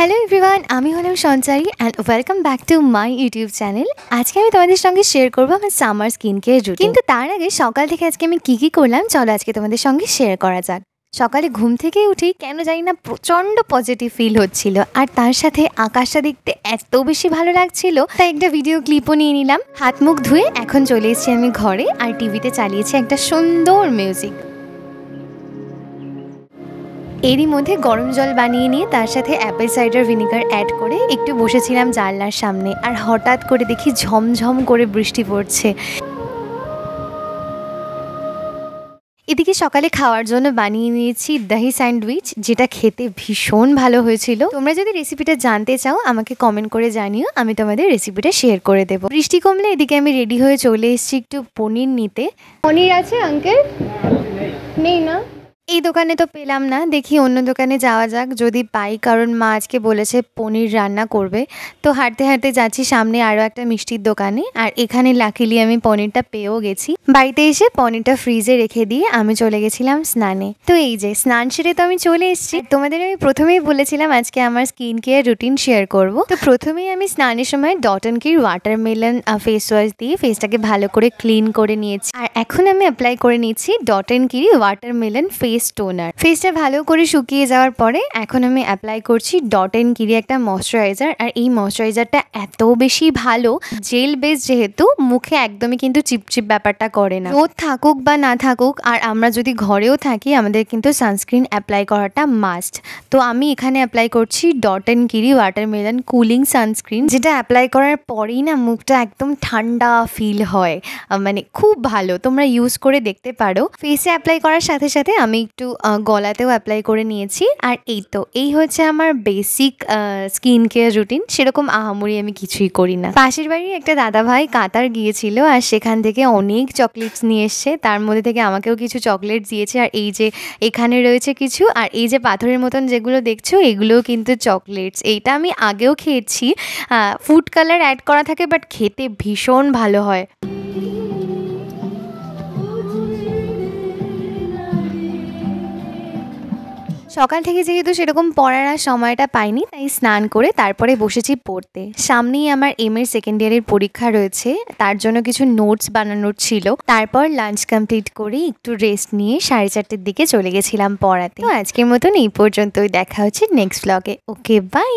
Hello everyone, আমি হলাম Sanchari and welcome back to my YouTube channel. আজকে আমি তোমাদের সঙ্গে শেয়ার করবো আমার সামার স্কিন কেয়ার রুটিন। কিন্তু তার আগে সকাল থেকে আজকে আমি কী করলাম চলো আজকে তোমাদের সঙ্গে শেয়ার করা যাক। সকালে ঘুম থেকে উঠেই কেন জানি না প্রচণ্ড পজিটিভ ফিল হচ্ছিল, আর তার সাথে আকাশটা দেখতে এত বেশি ভালো লাগছিল, তাই একটা ভিডিও ক্লিপও নিয়ে নিলাম। হাত মুখ ধুয়ে এখন চলে এসেছি আমি ঘরে, আর টিভিতে চালিয়েছি একটা সুন্দর মিউজিক। এরই মধ্যে গরম জল বানিয়ে নিয়ে তার সাথে অ্যাপেল সাইডার ভিনিগার অ্যাড করে একটু বসেছিলাম জানলার সামনে, আর হঠাৎ করে দেখি ঝমঝম করে বৃষ্টি পড়ছে। এদিকে সকালে খাওয়ার জন্য বানিয়ে নিয়েছি দহি স্যান্ডউইচ, যেটা খেতে ভীষণ ভালো হয়েছিল। তোমরা যদি রেসিপিটা জানতে চাও আমাকে কমেন্ট করে জানিও, আমি তোমাদের রেসিপিটা শেয়ার করে দেবো। বৃষ্টি কমলে এদিকে আমি রেডি হয়ে চলে এসেছি একটু পনির নিতে। পনির আছে আঙ্কেল? নেই না? এই দোকানে তো পেলাম না, দেখি অন্য দোকানে যাওয়া যাক যদি পাই, কারণ মা আজকে বলেছে পনির রান্না করবে। তো হাঁটতে হাঁটতে যাচ্ছি সামনে আরও একটা মিষ্টির দোকানে, আর এখানে লাকিলি আমি পনিরটা পেয়েও গেছি। বাড়িতে এসে পনিরটা ফ্রিজে রেখে দিয়ে আমি চলে গেছিলাম স্নানে। তো এই যে স্নান সেরে তো আমি চলে এসেছি। তোমাদের আমি প্রথমেই বলেছিলাম আজকে আমার স্কিন কেয়ার রুটিন শেয়ার করব। তো প্রথমেই আমি স্নানের সময় ডট অ্যান্ড কির ওয়াটারমেলন ফেস ওয়াশ দিয়ে ফেসটাকে ভালো করে ক্লিন করে নিয়েছি, আর এখন আমি অ্যাপ্লাই করে নিচ্ছি ডট অ্যান্ড কির ওয়াটারমেলন ফেস টোনার। ফেসটা ভালো করে শুকিয়ে যাওয়ার পরে এখন আমি অ্যাপ্লাই করছি ডট অ্যান্ড কিরি একটা ময়শ্চারাইজার, আর এই ময়শ্চারাইজারটা এত বেশি ভালো, জেল বেস যেহেতু মুখে একদমই কিন্তু চিপচিপ ব্যাপারটা করে না। রোদ থাকুক বা না থাকুক, আর আমরা যদি ঘরেও থাকি আমাদের কিন্তু সানস্ক্রিন অ্যাপ্লাই করাটা মাস্ট। তো আমি এখানে অ্যাপ্লাই করছি ডট অ্যান্ড কিরি ওয়াটারমেলন কুলিং সানস্ক্রিন, যেটা অ্যাপ্লাই করার পরেই না মুখটা একদম ঠান্ডা ফিল হয়, মানে খুব ভালো। তোমরা ইউজ করে দেখতে পারো। ফেসে অ্যাপ্লাই করার সাথে সাথে আমি একটু গলাতেও অ্যাপ্লাই করে নিয়েছি। আর এই হচ্ছে আমার বেসিক স্কিন কেয়ার রুটিন। সেরকম আহামরি আমি কিছুই করি না। পাশের বাড়ির একটা দাদাভাই কাতার গিয়েছিল, আর সেখান থেকে অনেক চকলেটস নিয়ে এসছে। তার মধ্যে থেকে আমাকেও কিছু চকলেট দিয়েছে, আর এই যে এখানে রয়েছে কিছু, আর এই যে পাথরের মতন যেগুলো দেখছো এগুলোও কিন্তু চকলেটস। এইটা আমি আগেও খেয়েছি, ফুড কালার অ্যাড করা থাকে, বাট খেতে ভীষণ ভালো হয়। সকাল থেকে যেহেতু সেরকম পড়ার আর সময়টা পাইনি, তাই স্নান করে তারপরে বসেছি পড়তে। সামনেই আমার এর সেকেন্ড ইয়ারের পরীক্ষা রয়েছে, তার জন্য কিছু নোটস বানানোর ছিল। তারপর লাঞ্চ কমপ্লিট করে একটু রেস্ট নিয়ে 4:30টার দিকে চলে গেছিলাম পড়াতে। তো আজকের মতন এই পর্যন্তই, দেখা হচ্ছে নেক্সট ব্লগে। ওকে, বাই।